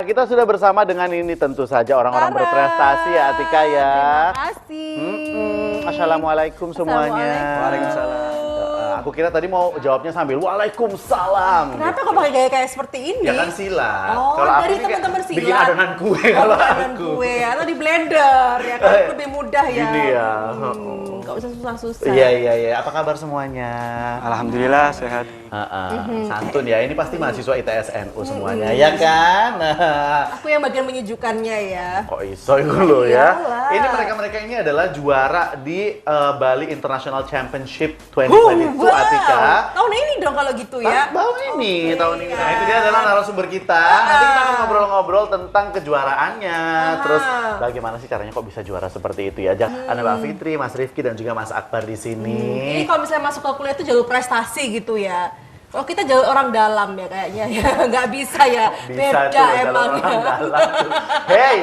kita sudah bersama dengan ini tentu saja orang-orang berprestasi ya Atika ya. Terima kasih. Assalamualaikum semuanya. Waalaikumsalam. Aku kira tadi mau jawabnya sambil Waalaikumsalam. Kenapa gitu. kok pakai gaya kayak seperti ini? Ya kan silat. Oh, Kalau aku dari ini kayak teman-teman silat. bikin adonan kue Oh, kalau adonan aku. kue atau di blender ya kan lebih mudah ya. Gini ya. Nggak usah susah-susah. Iya. Apa kabar semuanya? Alhamdulillah sehat. Santun ya. Ini pasti mahasiswa ITSNU semuanya, ya kan? Aku yang bagian menyujukannya ya. Kok iso itu loh ya. Iyalah. Ini mereka ini adalah juara di Bali International Championship 2022 Atika. Tahun ini dong kalau gitu ya. Tahun ini. Nah, itu dia adalah narasumber kita. Nanti kita akan ngobrol-ngobrol tentang kejuaraannya. Terus bagaimana sih caranya kok bisa juara seperti itu ya? Ada Mbak Fitri, Mas Rifki dan juga Mas Akbar di sini. Ini kalau misalnya masuk ke kuliah itu jalur prestasi gitu ya. Kalau kita jalur orang dalam ya kayaknya ya, nggak bisa ya. Bisa Beda tuh kalau emang orang ya. dalam tuh. Hey.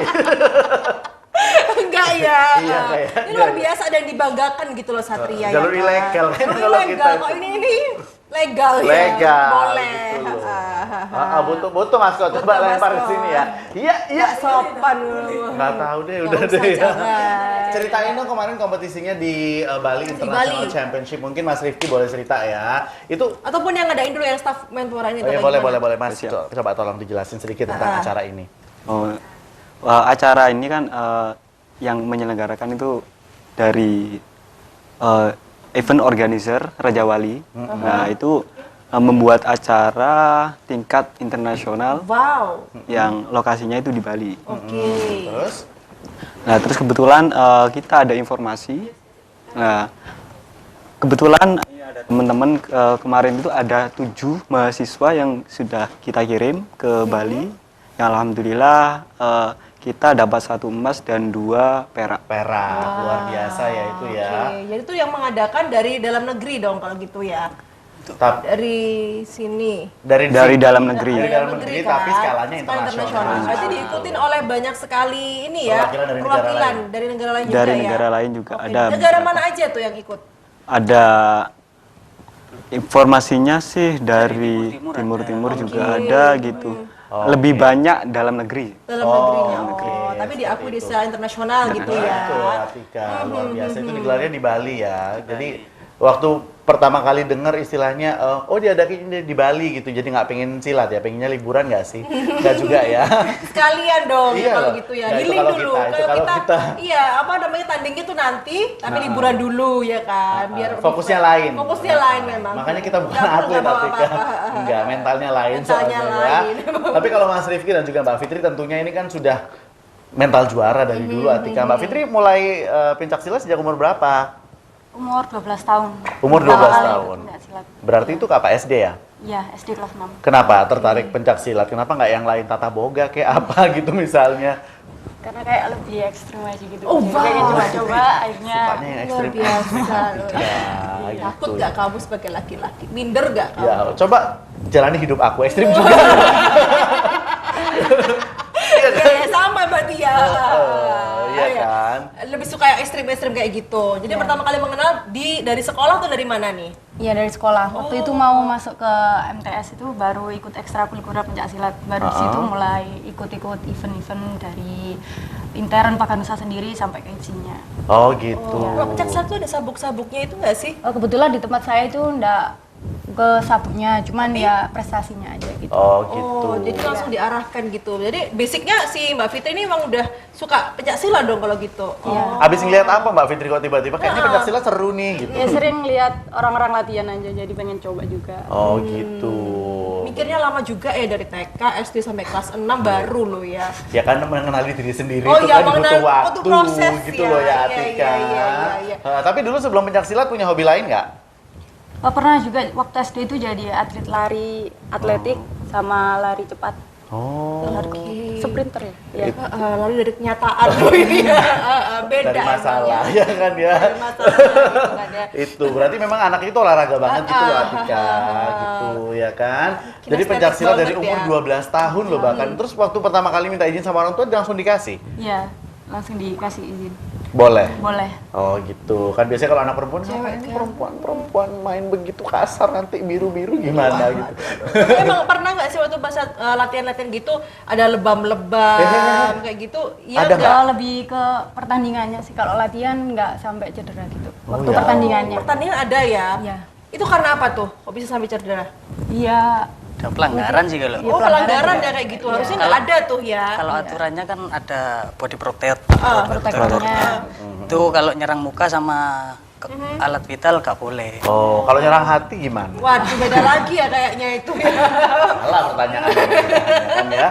Enggak ya. Iya, kayak- Ini luar biasa dan dibanggakan gitu loh Satria. Jalur ya kan? ilegal kan Jalur kalau ilegal. kita Kok ini legal ya. legal. Boleh. Gitu loh. Butuh Mas Kok coba Butuh, lempar Mas ke Kok. sini ya. Iya. Nggak sopan dulu. Nggak tahu deh, udah Nggak deh usah, ya. jangan. Ceritain dong kemarin kompetisinya di Bali International Bali. Championship. Mungkin Mas Rifki boleh cerita ya. Itu Ataupun yang ngadain dulu yang staff menpora ini. oh ya, atau gimana? boleh Mas. Siap. Coba tolong dijelasin sedikit tentang acara ini. Oh, acara ini kan yang menyelenggarakan itu dari event organizer Raja Wali. Nah, itu membuat acara tingkat internasional Wow. yang lokasinya itu di Bali. Oke. Terus Nah, terus kebetulan kita ada informasi. Nah, kebetulan teman-teman kemarin itu ada 7 mahasiswa yang sudah kita kirim ke Bali. Yang alhamdulillah kita dapat 1 emas dan 2 perak. perak luar biasa ya itu ya. Oke, jadi itu yang mengadakan dari dalam negeri dong kalau gitu ya. Dari sini. Dari Dalam negeri. Dari dalam negeri, tapi skalanya Skala internasional. Berarti diikutin oleh banyak sekali ini ya. Perwakilan dari negara lain. dari negara lain juga Dari ya. negara lain juga Oke, ada. negara beberapa. mana aja tuh yang ikut? Ada informasinya sih dari timur-timur juga ada gitu. Lebih banyak dalam negeri. Dalam negerinya. oke. Tapi diakui di secara internasional gitu ya. Betul, Atika, luar biasa. Itu digelarnya di Bali ya. Jadi waktu pertama kali dengar istilahnya, oh diadain di Bali gitu, jadi nggak pengen silat ya, pengennya liburan nggak sih? Nggak juga ya. Sekalian dong Iya kalau loh. gitu ya. Nah, itu Healing kalau dulu. itu kalau kita. Iya, apa namanya tandingnya tuh nanti, tapi liburan dulu ya kan. Biar Fokusnya lain. Fokusnya lain memang. Makanya kita bukan Nggak atlet bawa Atika. apa-apa. Enggak, mentalnya lain Mentalnya soalnya lain. ya. Tapi kalau Mas Rifki dan juga Mbak Fitri tentunya ini kan sudah mental juara dari dulu Atika. Mbak Fitri mulai pencaksilat sejak umur berapa? Umur 12 tahun. Umur 12 Pertama kali tahun. ikut pencaksilat. Berarti itu apa SD ya? Iya, SD kelas 6. Kenapa tertarik pencak silat? Kenapa nggak yang lain tata boga kayak apa gitu misalnya? Karena kayak lebih ekstrim aja gitu. Oh, Jadi wow. pengen coba-coba akhirnya Sukanya yang Luar ekstrim. biasa loh. Ya, Takut gitu. nggak kamu sebagai laki-laki? Minder nggak kamu? Ya, coba jalani hidup aku ekstrim juga. Ya, sama berarti ya. Iya kan? Lebih suka yang ekstrim-ekstrim kayak gitu. Jadi pertama kali mengenal dari sekolah tuh dari mana nih? Iya dari sekolah. Waktu itu mau masuk ke MTS itu baru ikut ekstrakurikuler pencaksilat. Baru di situ mulai ikut-ikut event-event dari intern Pakanusa sendiri sampai ke isinya. Oh gitu. Kalau pencak silat tuh ada sabuk-sabuknya itu nggak sih? Oh, kebetulan di tempat saya itu enggak ke sabuknya, cuman ya prestasinya aja gitu. Oh gitu. Oh, jadi langsung diarahkan gitu. Jadi basicnya si Mbak Fitri ini emang udah suka pencak silat dong kalau gitu. Iya. Abis ngeliat apa Mbak Fitri kok tiba-tiba kayaknya pencak silat seru nih gitu. Ya sering lihat orang-orang latihan aja jadi pengen coba juga. Oh gitu. Mikirnya lama juga ya dari TK, SD sampai kelas 6 baru loh ya. Ya kan mengenali diri sendiri Oh itu iya, kan butuh mengenal- waktu butuh proses gitu ya. loh ya Iya, Atika. iya. Tapi dulu sebelum pencak silat punya hobi lain nggak? Oh, pernah juga waktu SD itu jadi atlet lari atletik sama lari cepat. Oh. Lari sprinter ya? Iya. Lalu dari kenyataan loh ini ya. Beda Dari masalah emang ya kan ya. Dari masalah gitu kan ya. Itu berarti memang anak itu olahraga banget gitu loh Atika gitu ya kan. Jadi Kinestetik pencak silat dari banget umur ya. 12 tahun loh bahkan. Terus waktu pertama kali minta izin sama orang tua langsung dikasih. Iya, langsung dikasih izin. Boleh. Boleh. Oh gitu. Kan biasanya kalau anak perempuan, ini perempuan main begitu kasar nanti biru-biru gimana gitu. Tapi emang pernah nggak sih waktu pas latihan-latihan gitu ada lebam-lebam kayak gitu? Iya Ada nggak? Kalau lebih ke pertandingannya sih, kalau latihan nggak sampai cedera gitu. Waktu ya. pertandingannya. Pertandingan ada ya? Iya. Itu karena apa tuh? Kok bisa sampai cedera? Iya. Ada pelanggaran sih kalau. Iya, Oh pelanggaran juga. ya kayak gitu. Harusnya nggak ada tuh ya. Kalau aturannya kan ada body protect. Protektornya. Itu kalau nyerang muka sama alat vital nggak boleh. Oh, kalau nyerang hati gimana? Waduh beda lagi ya kayaknya itu ya. Salah pertanyaannya kan ya.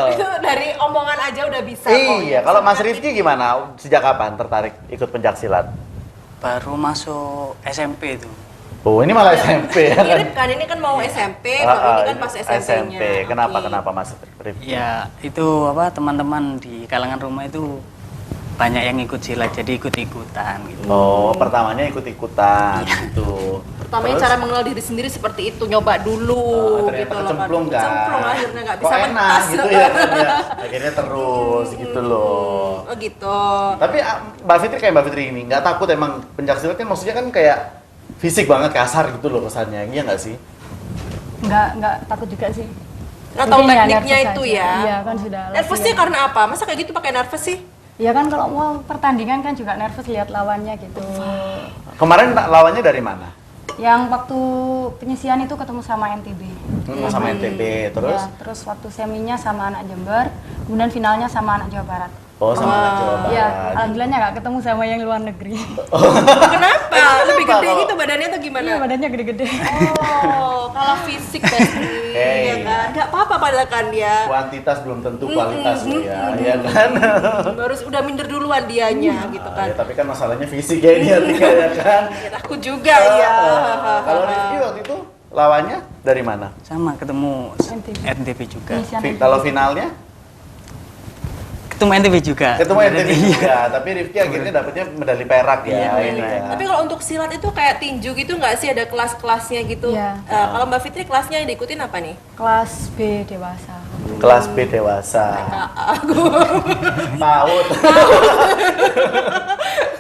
Itu dari omongan aja udah bisa kok. Iya, kalau Mas Rifki gimana? Sejak kapan tertarik ikut pencaksilat? Baru masuk SMP itu. Oh, ini malah SMP ya kan? Mirip kan, ini kan mau SMP, kalau ini kan pas SMP-nya. SMP. Kenapa Oke. kenapa Mas Rifki? Ya itu apa teman-teman di kalangan rumah itu banyak yang ikut silat jadi ikut-ikutan gitu. Oh, pertamanya ikut-ikutan gitu. Pertamanya Terus, cara mengenal diri sendiri seperti itu, nyoba dulu ternyata gitu loh. kecemplung kan? Kecemplung akhirnya nggak bisa Kok enak mentas. gitu ya kan ya. Akhirnya terus gitu loh. Oh gitu. Tapi Mbak Fitri kayak Mbak Fitri ini nggak takut emang pencaksilat kan maksudnya kan kayak fisik banget kasar gitu loh kesannya, iya nggak sih? Nggak takut juga sih. Nggak tahu Mungkin ya tekniknya nervous itu aja. ya. Iya kan sudah. Nervousnya latihan. karena apa? Masa kayak gitu pakai nervous sih? Ya kan kalau mau pertandingan kan juga nervous lihat lawannya gitu. Kemarin lawannya dari mana? Yang waktu penyisian itu ketemu sama NTB. Sama NTB, terus? Ya, terus waktu seminya sama anak Jember, kemudian finalnya sama anak Jawa Barat. Oh, sama anak Jawa Barat. Ya, alhamdulillahnya nggak ketemu sama yang luar negeri. Kenapa? Lebih gede kalau- gitu badannya atau gimana? Iya, badannya gede-gede. Oh, kalau fisik pasti, Hey. ya kan? Nggak apa-apa padahal kan dia. Kuantitas belum tentu kualitas loh ya, ya kan? Harus udah minder duluan dianya gitu kan. Ya, tapi kan masalahnya fisik ya ini artinya ya kan? Ya, aku juga ya. Kalau Rifki waktu itu lawannya dari mana? Sama ketemu NTB. NTB juga. Penyisian NTB. Kalau finalnya? Ketemu NTB juga. Ketemu NTB juga, tapi Rifki akhirnya dapetnya medali perak ya. Iya, ini ya. Tapi kalau untuk silat itu kayak tinju gitu nggak sih, ada kelas-kelasnya gitu? Iya. Kalau Mbak Fitri kelasnya yang diikutin apa nih? Kelas B dewasa. Kelas B dewasa. Aku PAUD.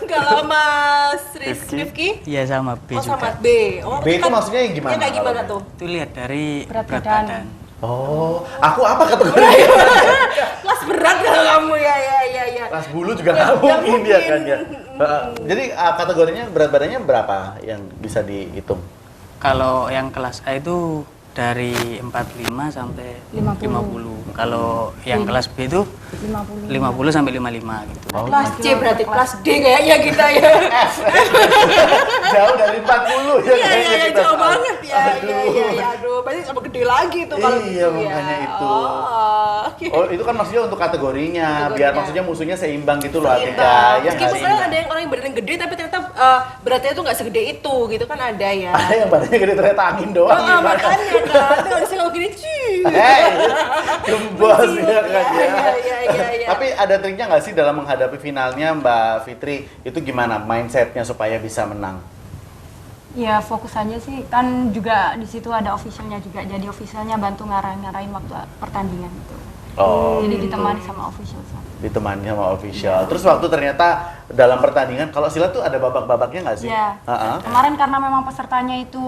kalau Mas Rifki? Rifki? Iya sama B Oh sama juga. B. Oh, B itu maksudnya yang gimana? Ya kayak gimana kalau tuh? Itu lihat dari Berat berat badan. badan. Oh, aku apa kategori? Kelas berat kalau kamu ya. Kelas bulu juga nggak Nggak mungkin dia mungkin. kan ya. Jadi kategorinya berat badannya berapa yang bisa dihitung? Kalau yang kelas A itu dari 45 sampai 50. 50. Kalau yang kelas B itu 50. 50 sampai 55 gitu. Kelas C berarti kelas D kayaknya kita ya. Jauh dari 40 ya Iya kayaknya kita. jauh banget ya. Aduh. Iya. Aduh, berarti sama gede lagi tuh kalau Iya, gitu ya. makanya itu. Oh, oke. Oh, itu kan maksudnya untuk kategorinya, biar Kategorinya. maksudnya musuhnya seimbang gitu loh Atika. Seimbang. Ya nggak Meskipun sih? kadang ada yang orang yang badannya gede tapi ternyata beratnya itu nggak segede itu gitu kan ada ya. Ada yang badannya gede ternyata angin doang. Oh, gimana? makanya kan, itu harusnya kalau gini cuy. Hei, gembos ya kan ya. Iya. Tapi ada triknya nggak sih dalam menghadapi finalnya Mbak Fitri? Itu gimana mindsetnya supaya bisa menang? Ya fokus aja sih, kan juga di situ ada officialnya juga, jadi officialnya bantu ngarahin waktu pertandingan itu. Oh, Jadi ditemani sama official. ditemani sama official. Terus waktu ternyata dalam pertandingan, kalau silat tuh ada babak-babaknya nggak sih? Ya, Heeh. kemarin karena memang pesertanya itu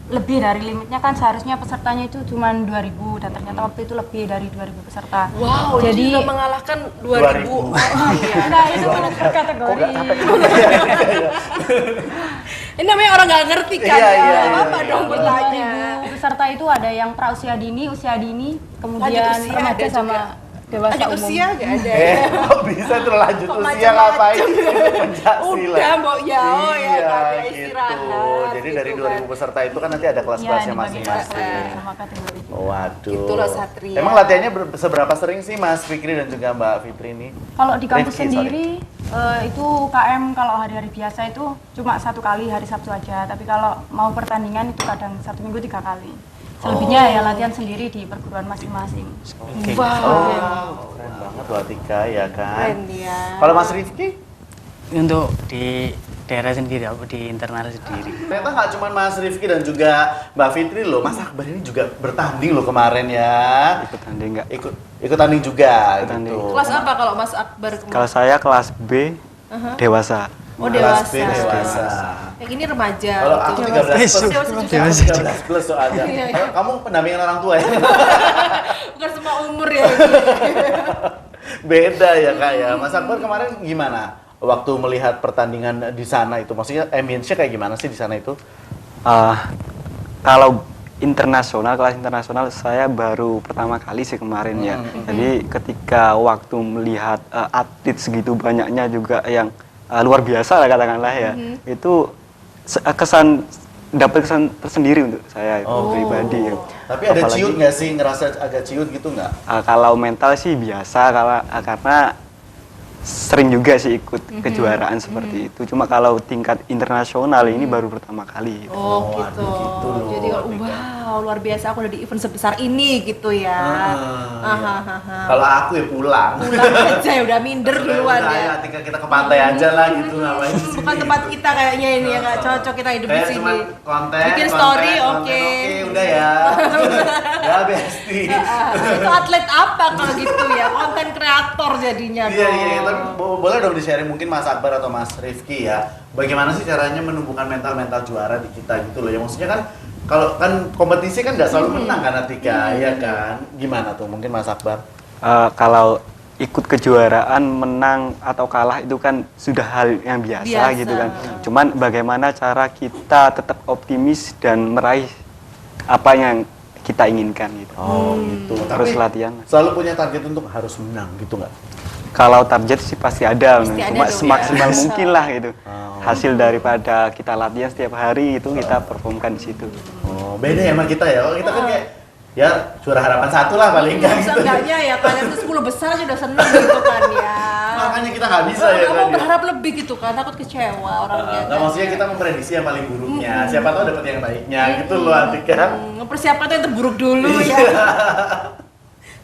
lebih dari limitnya, kan seharusnya pesertanya itu cuma 2.000 dan ternyata waktu itu lebih dari 2.000 peserta. Wow, jadi jadi sudah mengalahkan 2.000 orang ya. nah itu per kategori. Ini namanya orang nggak ngerti kan Iya, ya. iya, Apa iya, dong iya. bertanya? 2.000 peserta itu ada yang pra usia dini, kemudian Lanjut usia remaja ada sama juga. dewasa Lanjut umum. usia nggak ada ya? Kok bisa tuh lanjut Kok usia macam-macam? ngapain? Pencaksilat. Udah, Mbok, ya, oh ya, Iya, kan, ya, gitu. istirahat, Jadi gitu dari kan. 2000 peserta itu kan nanti ada Iya, kelas-kelasnya dibagi masing-masing. sama kategori. Waduh. Gitu loh, Satria. Emang latihannya seberapa sering sih Mas Fikri dan juga Mbak Fitri ini? Kalau di kampus Rifki, sendiri itu KM kalau hari-hari biasa itu cuma 1 kali hari Sabtu aja, tapi kalau mau pertandingan itu kadang 1 minggu 3 kali. Selebihnya ya latihan sendiri di perguruan masing-masing. Oke. Oh, keren banget loh Atika ya kan. Keren dia. Kalau Mas Rifki? Untuk di daerah sendiri, apa di internal sendiri. Ternyata nggak cuma Mas Rifki dan juga Mbak Fitri loh, Mas Akbar ini juga bertanding loh kemarin ya. Ikut tanding nggak? Ikut tanding juga Ikut tanding. gitu. Kelas apa kalau Mas Akbar kemarin? Kalau saya kelas B, dewasa. Oh, dewasa. Dewasa. Yang ini remaja. Kalau aku 13 plus, Dewasa juga. 13 plus soalnya. Iya, iya. Kalau kamu pendampingan orang tua ya? Bukan semua umur ya. Beda ya Kak ya. Mas Akbar kemarin gimana? Waktu melihat pertandingan di sana itu, maksudnya ambience-nya kayak gimana sih di sana itu? Kalau internasional, kelas internasional saya baru pertama kali sih kemarin ya. Jadi ketika waktu melihat atlet segitu banyaknya juga yang luar biasa lah katakanlah ya, itu dapat kesan tersendiri untuk saya pribadi. Ya. Tapi ada ciut nggak sih, ngerasa agak ciut gitu nggak? Kalau mental sih biasa, karena sering juga sih ikut kejuaraan seperti itu. Cuma kalau tingkat internasional ini baru pertama kali. Oh, gitu. gitu loh. Jadi wow, luar biasa aku udah di event sebesar ini gitu ya. Kalau aku ya pulang. Pulang aja ya udah minder duluan ya. Tinggal kita ke pantai aja lah gitu, ngapain sih? Bukan tempat kita kayaknya ini ya, nggak cocok kita hidup di Kayak sini. cuman konten, Bikin story, konten, oke. udah ya. Ya besti. Itu atlet apa kalau gitu ya? Konten kreator jadinya Iya, dong. iya, tapi boleh dong di-sharing mungkin Mas Akbar atau Mas Rifki ya. Bagaimana sih caranya menumbuhkan mental-mental juara di kita gitu loh. Ya maksudnya kan kalau kan kompetisi kan nggak selalu menang kan Atika, ya kan? Gimana tuh mungkin Mas Akbar? Kalau ikut kejuaraan menang atau kalah itu kan sudah hal yang biasa. Gitu kan. Cuman bagaimana cara kita tetap optimis dan meraih apa yang kita inginkan gitu. Oh gitu. Terus Tapi latihan. selalu punya target untuk harus menang gitu nggak? Kalau target sih pasti ada, Pasti ada cuma dong, semaksimal ya. mungkin lah gitu. Oh. Hasil daripada kita latihan setiap hari itu kita performkan di situ. Oh, beda ya sama kita ya. Kalau kita kan kayak ya juara harapan 1 lah paling enggak gitu. Seenggaknya ya kalian tuh 10 besar aja udah seneng gitu kan ya. Makanya kita nggak bisa ya Nggak kan. mau ya. berharap lebih gitu kan, takut kecewa orangnya. Nggak, maksudnya kita memprediksi yang paling buruknya. Siapa tahu dapat yang baiknya gitu loh Atika. Mempersiapkan tuh yang terburuk dulu Iya. ya.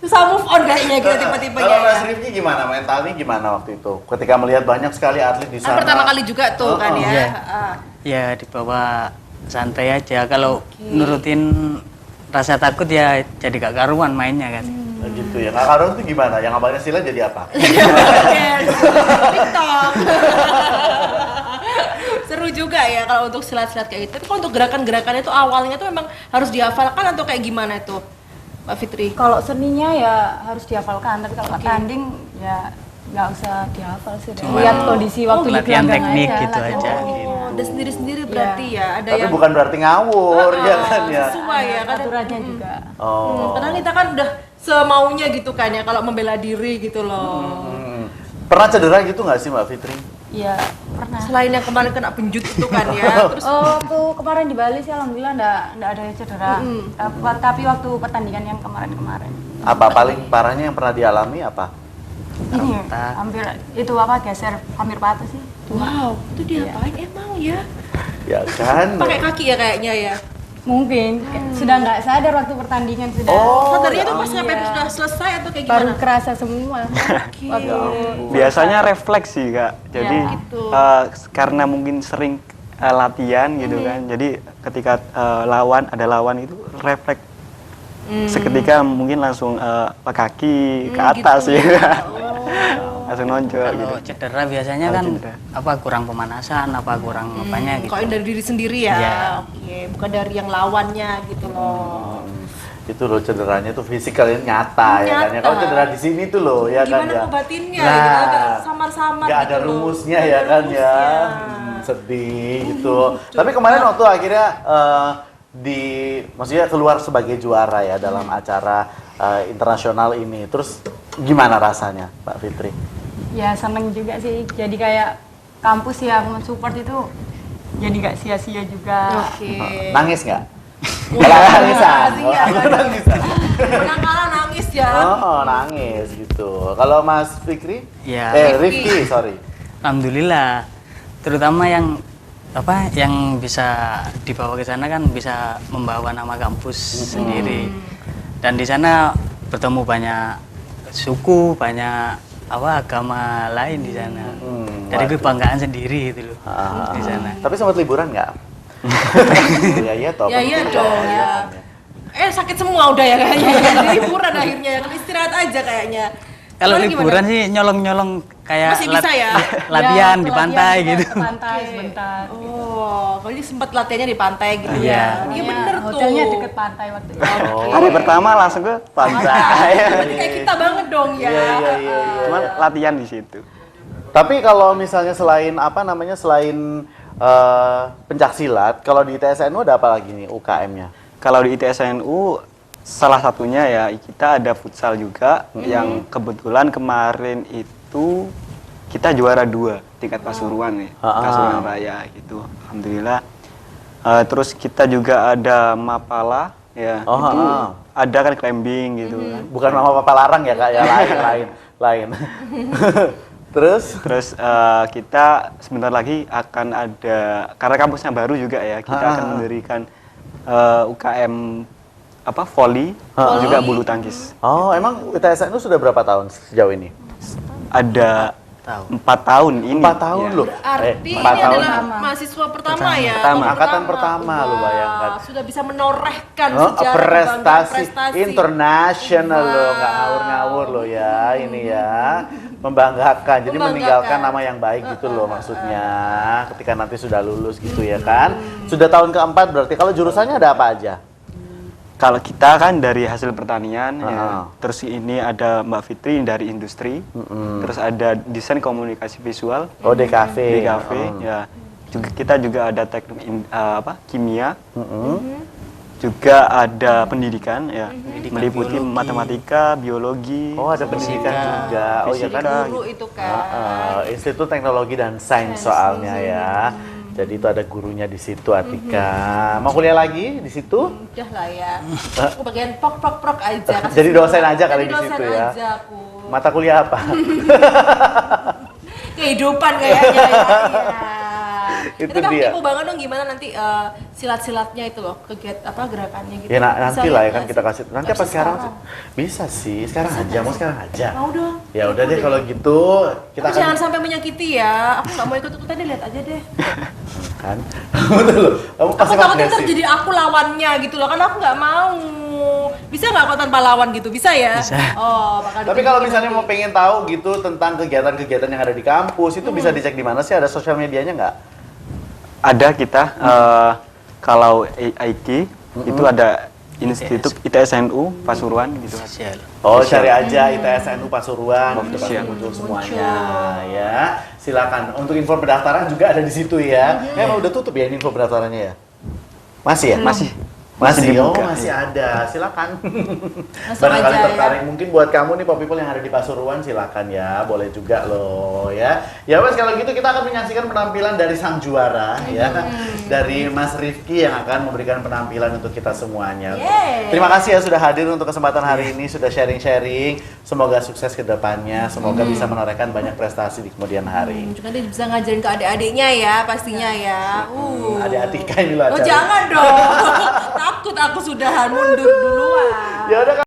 Susah move on kayaknya gitu tipe-tipenya Kalau Mas ya. Rifki gimana? Mentalnya gimana waktu itu? Ketika melihat banyak sekali atlet di Kan sana. pertama kali juga tuh kan ya. Iya. Ah. Ya dibawa santai aja. Kalau nurutin rasa takut ya jadi gak karuan mainnya kan. Nah, gitu ya. Nah, Karun itu gimana? Yang abangnya silat jadi apa? TikTok. Seru juga ya kalau untuk silat-silat kayak gitu. Tapi kalau untuk gerakan-gerakan itu awalnya tuh memang harus dihafalkan atau kayak gimana itu, Mbak Fitri? Kalau seninya ya harus dihafalkan, tapi kalau tanding ya nggak usah dihafal sih. Cuma Lihat kondisi waktu di latihan gelanggang teknik aja, gitu latihan aja. teknik. Gitu. Ada sendiri-sendiri berarti ya. Ada Tapi yang bukan berarti ngawur, ya kan ya. sesuai ya kan. Aturannya juga. Oh. Karena kita kan udah semaunya gitu kan ya kalau membela diri gitu loh. Pernah cedera gitu nggak sih Mbak Fitri? Iya, pernah. Selain yang kemarin kena penjut itu kan ya. Terus Waktu kemarin di Bali sih alhamdulillah nggak ada cedera. Tapi waktu pertandingan yang kemarin-kemarin. Apa paling parahnya yang pernah dialami apa? Ini hampir itu apa geser hampir patah sih. wow, itu diapain emang ya? Ya kan? Pakai kaki ya kayaknya ya. Mungkin sudah nggak sadar waktu pertandingan sudah. Sadarnya itu pas sampai sudah selesai atau kayak Baru gimana? kerasa semua. Waktu Biasanya refleks sih Kak. Jadi gitu. karena mungkin sering latihan gitu kan. Jadi ketika ada lawan itu refleks seketika mungkin langsung kaki ke atas gitu. ya. Langsung nonjol gitu. Kalau cedera biasanya Kalau kan cedera. apa kurang pemanasan, apa kurang apanya gitu. Kalau yang dari diri sendiri ya. Iya. Oke, bukan dari yang lawannya gitu loh. Itu loh cederanya tuh fisikalnya nyata ya kan ya. Kalau cedera di sini tuh loh ya kan Gimana ya. ngobatinnya Nah, gitu, agak samar-samar nggak gitu ada loh. rumusnya Nggak ya ada kan ya. rumusnya. Sedih gitu. Tapi kemarin waktu akhirnya maksudnya keluar sebagai juara ya dalam acara internasional ini. Terus gimana rasanya, Mbak Fitri? ya seneng juga sih. Jadi kayak kampus yang mensupport itu jadi nggak sia-sia juga. Oke. Nangis nggak? Kalau nangisan. Pasti nggak, Oh, kan? nangisan. Menang kalah nangis ya. Oh, nangis gitu. Kalau Mas Fikri? Ya. Rifki, sorry. Alhamdulillah. Terutama yang yang bisa dibawa ke sana kan bisa membawa nama kampus sendiri. Dan di sana bertemu banyak suku, banyak agama lain di sana. Dari waduh. kebanggaan sendiri itu loh Ah. di sana. Tapi sempat liburan nggak? Ya iya toh. Ya iya penting dong ya. Sakit semua udah ya kayaknya. Jadi liburan akhirnya ya. Kan istirahat aja kayaknya. Kalau Kemarin liburan gimana? sih nyolong-nyolong kayak Masih bisa ya? latihan Ya, di pantai latihan gitu. ke pantai sebentar. Oh, kalau ini sempat latihannya di pantai gitu Iya. ya. Iya bener tuh. Hotelnya deket pantai waktu itu. Hari pertama langsung ke pantai. Berarti kayak kita banget dong ya. Iya. Cuman latihan di situ. Tapi kalau misalnya selain apa namanya selain pencak silat, kalau di ITSNU ada apa lagi nih UKM-nya? Kalau di ITSNU salah satunya ya kita ada futsal juga yang kebetulan kemarin itu kita juara 2 tingkat Pasuruan nih, Pasuruan Raya gitu. Alhamdulillah. Terus kita juga ada Mapala ya. Itu ada kan climbing gitu kan. Bukan Mama Papa Larang ya Kak, ya lain. Terus Kita sebentar lagi akan ada, karena kampusnya baru juga ya, kita akan mendirikan UKM volley juga bulu tangkis. oh, emang ITSNU sudah berapa tahun sejauh ini? Ada Tahun. 4 tahun ini. 4 tahun ya. loh. Arti 4 ini tahun. adalah mahasiswa pertama ya. Pertama. tahun Angkatan pertama lu Wah, bayangkan. Sudah bisa menorehkan Oh, sejarah prestasi prestasi internasional Wow. loh, nggak ngawur-ngawur loh ya ini ya, membanggakan. Jadi Membanggakan. meninggalkan nama yang baik gitu loh maksudnya. Ketika nanti sudah lulus gitu ya kan. Sudah tahun keempat berarti. Kalau jurusannya ada apa aja? Kalau kita kan dari hasil pertanian, ya. Terus ini ada Mbak Fitri dari industri, terus ada desain komunikasi visual, Oh, DKV. DKV, ya. Kita juga ada teknik kimia, juga ada pendidikan, ya, meliputi matematika, biologi. Oh, ada pendidikan juga. Oh ya kan. guru itu kan. Institut Teknologi dan Sains soalnya ya. Jadi itu ada gurunya di situ Atika. Mau kuliah lagi di situ? Udah lah ya. Aku bagian prok aja. Kasih Jadi dosen semua. aja kali Jadi di dosen situ ya. aja aku. Mata kuliah apa? Kehidupan kayaknya ya. Itu Tapi aku dia. kepo banget dong gimana nanti silat-silatnya itu loh, gerakannya gitu. Ya nanti Bisa lah ya lihat kan nggak kita sih? kasih. Nanti Nggak apa bisa sekarang? Bisa sih. Sekarang aja. Mau sekarang aja. Mau dong. Ya udah deh kalau gitu kita Tapi akan jangan sampai menyakiti ya. Aku nggak mau ikut-ikutan deh, lihat aja deh. kan. Betul loh. Kamu Aku pasti takutnya ntar agresif. jadi aku lawannya gitu loh, karena aku nggak mau. Bisa nggak aku tanpa lawan gitu? Bisa ya? Bisa. Oh, bakal Tapi kalau ditunjukin misalnya nanti. mau pengen tahu gitu tentang kegiatan-kegiatan yang ada di kampus, itu bisa dicek di mana sih? Ada sosial medianya nggak? Ada kita, kalau IT, itu ada Institut ITSNU Pasuruan gitu. Sosial. Oh, cari aja ITSNU Pasuruan, itu pasti Official. muncul semuanya ya. Silakan. Untuk info pendaftaran juga ada di situ ya. Emang udah tutup ya ini info pendaftarannya ya? Masih ya? Masih Masih, oh dibuka, masih ada, silakan. Langsung Barangkali aja, tertarik, mungkin buat kamu nih Pop People yang ada di Pasuruan, silakan ya, boleh juga loh ya. Ya wes kalau gitu kita akan menyaksikan penampilan dari sang juara ya, dari Mas Rifki yang akan memberikan penampilan untuk kita semuanya. Yeay. Terima kasih ya sudah hadir untuk kesempatan hari ini, sudah sharing-sharing. Semoga sukses ke depannya, semoga bisa menorehkan banyak prestasi di kemudian hari. Juga dia bisa ngajarin ke adik-adiknya ya, pastinya ya. Adik Atika ini lah. Oh jangan dong. Takut aku sudahan mundur duluan. Ya udah.